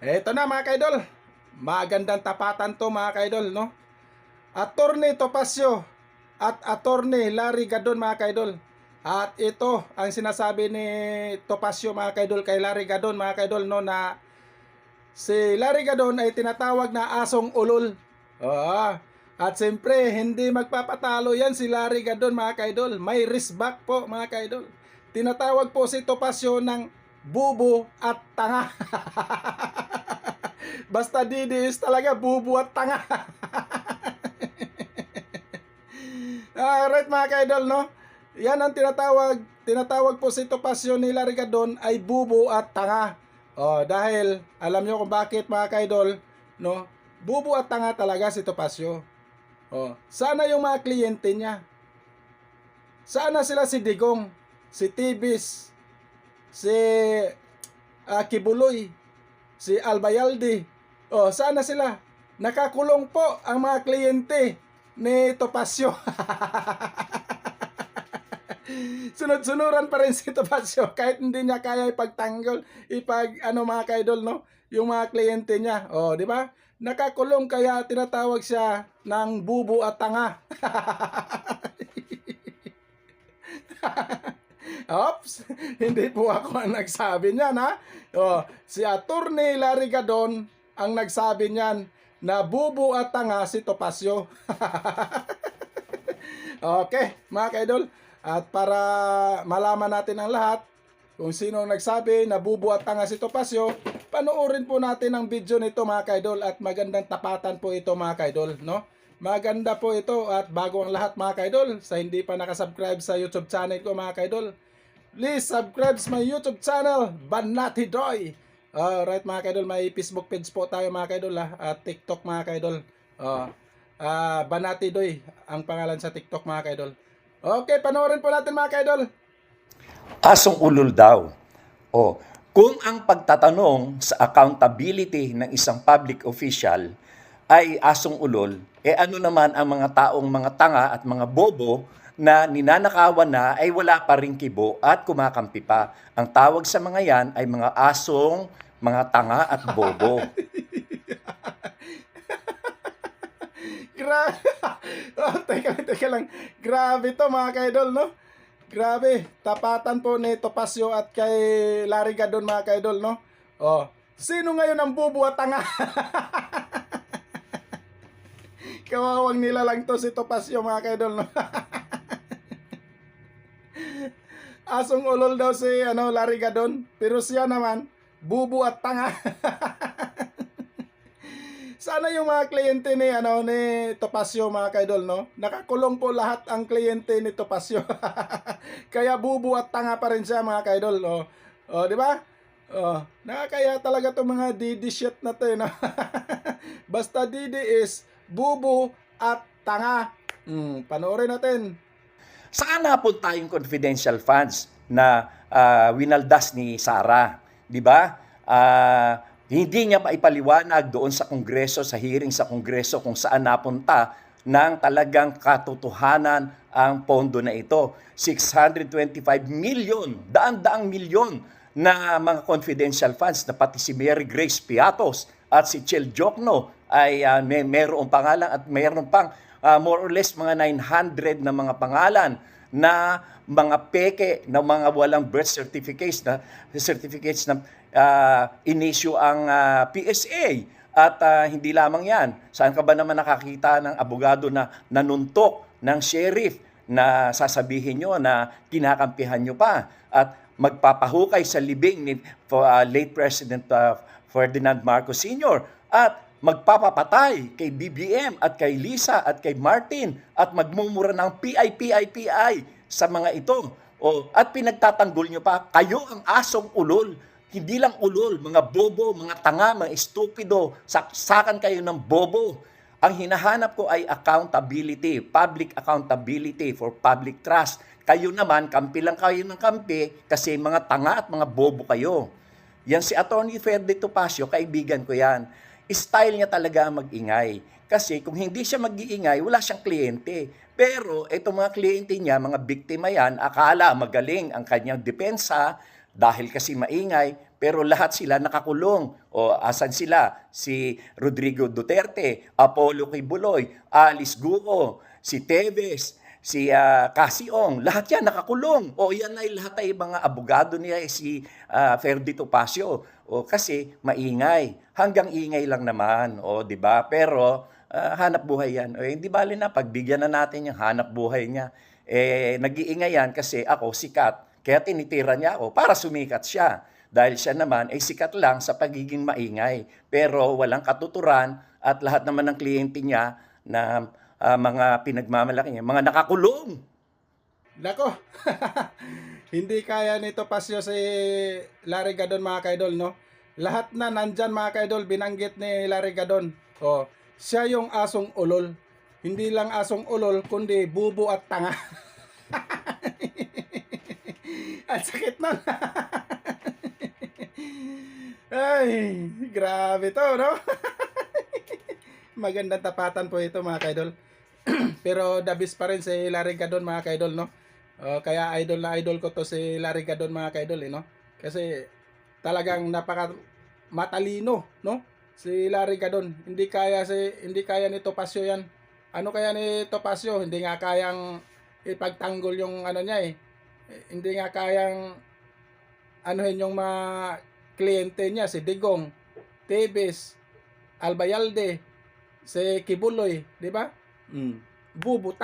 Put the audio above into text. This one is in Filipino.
Eto na mga kaidol. Magandang tapatan to mga kaidol, no? Attorney Topacio at Attorney Larry Gadon mga kaidol. At ito ang sinasabi ni Topacio mga kaidol kay Larry Gadon mga kaidol, no, na si Larry Gadon ay tinatawag na asong ulol. Oo. At siyempre, hindi magpapatalo yan si Larry Gadon mga kaidol. May wristback po mga kaidol. Tinatawag po si Topacio ng bubo at tanga. Basta didiis talaga, bubo at tanga. Alright mga kaidol, no? Yan ang tinatawag po si Topacio ni Larry Gadon ay bubo at tanga. Dahil alam nyo kung bakit mga kaidol, no? Bubo at tanga talaga si Topacio. Sana yung mga kliyente niya. Sana sila si Digong, si Tibis, si Kibuloy, si Albayalde. Sana sila. Nakakulong po ang mga kliyente ni Topacio. Sunod-sunuran pa rin si Topacio kahit hindi niya kaya ipagtanggol, mga kaidol, no? Yung mga kliyente niya. Di ba? Nakakulong kaya tinatawag siya ng bubo at tanga. Oops, hindi po ako ang nagsabi niyan, ha? Si Attorney Larry Gadon ang nagsabi niyan na bubo at tanga si Topacio. Okay, mga kaidol. At para malaman natin ang lahat kung sino ang nagsabi na bubo at tanga si Topacio, panoorin po natin ang video nito mga kaidol, at magandang tapatan po ito mga kaidol, no? Maganda po ito, at bago ang lahat mga kaidol, sa hindi pa nakasubscribe sa YouTube channel ko mga kaidol, please subscribe sa my YouTube channel, Banati Doy. Alright mga kaidol, may Facebook page po tayo mga kaidol, at TikTok mga kaidol. Banati Doy ang pangalan sa TikTok mga kaidol. Okay, panoorin po natin mga kaidol. Asong ulol daw. Kung ang pagtatanong sa accountability ng isang public official ay asong ulol, ano naman ang mga taong mga tanga at mga bobo na ninanakawan na ay wala pa ring kibo at kumakampi pa. Ang tawag sa mga yan ay mga asong, mga tanga at bobo. Teka lang. Grabe to mga kaidol, no? Grabe. Tapatan po ni Topacio at kay Larry Gadon mga kaidol, no? Sino ngayon ang bubo at tanga? Kawawang nila lang to si Topacio mga kaidol, no? Asong ulol daw si Larry Gadon, pero siya naman bubo at tanga. Sana yung mga kliyente ni Topacio mga kaidol, no? Nakakulong po lahat ang kliyente ni Topacio. Kaya bubo at tanga pa rin siya mga kaidol, di ba? Nakakaya talaga 'tong mga Didi shit na 'to, no? Basta Didi is bubo at tanga. Panoorin natin. Saan napunta yung confidential funds na winaldas ni Sara? Di ba? Hindi niya maipaliwanag doon sa Kongreso, sa hearing sa Kongreso kung saan napunta ng talagang katotohanan ang pondo na ito. 625 million, daan-daang milyon na mga confidential funds na pati si Mary Grace Piatos at si Chel Jokno ay mayroong pangalan at mayroon pang more or less mga 900 na mga pangalan na mga peke na mga walang birth certificates na in-issue ang PSA. At hindi lamang yan. Saan ka ba naman nakakita ng abogado na nanuntok ng sheriff na sasabihin nyo na kinakampihan nyo pa at magpapahukay sa libing ni late President Ferdinand Marcos Sr. at magpapapatay kay BBM at kay Lisa at kay Martin at magmumura ng PI sa mga ito. At pinagtatanggol nyo pa, kayo ang asong ulol. Hindi lang ulol, mga bobo, mga tanga, mga estupido, saksakan kayo ng bobo. Ang hinahanap ko ay accountability, public accountability for public trust. Kayo naman, kampi lang kayo ng kampi kasi mga tanga at mga bobo kayo. Yan si Atty. Ferde Topacio, kaibigan ko yan. Style niya talaga mag-ingay. Kasi kung hindi siya mag-iingay, wala siyang kliyente. Pero itong mga kliyente niya, mga biktima yan, akala magaling ang kanyang depensa, dahil kasi maingay, pero lahat sila nakakulong. O asan sila? Si Rodrigo Duterte, Apollo Kibuloy, Alice Guo, si Teves, si Casiong, lahat yan nakakulong. O yan ay lahat ay mga abogado niya, si Ferdy Topacio. O kasi maingay. Hanggang ingay lang naman, o 'di ba? Pero hanap buhay yan. O hindi bali na pagbigyan na natin yung hanap buhay niya. Nag-iingay yan kasi ako sikat. Kaya tinitira niya ako para sumikat siya. Dahil siya naman ay sikat lang sa pagiging maingay. Pero walang katuturan at lahat naman ng kliyente niya na mga pinagmamalaki niya, mga nakakulong. Nako, hindi kaya nito pasyo si Larry Gadon mga kaidol, no? Lahat na nandyan mga kaidol, binanggit ni Larry Gadon. Oh, siya yung asong ulol. Hindi lang asong ulol, kundi bubo at tanga. Ang sakit nun. Ay, grabe to, no? Magandang tapatan po ito mga kaidol. Pero the best pa rin si Larry Gadon mga kaidol, no? Kaya idol na idol ko to si Larry Gadon mga kaidol, no? Kasi talagang napaka matalino, no? Si Larry Gadon, hindi kaya ni Topacio yan. Ano kaya ni Topacio? Hindi nga kayang ipagtanggol yung ano niya eh. Hindi nga kayang anuhin yung mga kliyente niya, si Digong, Tebes, Albayalde, si Kibuloy, di ba? Bubuta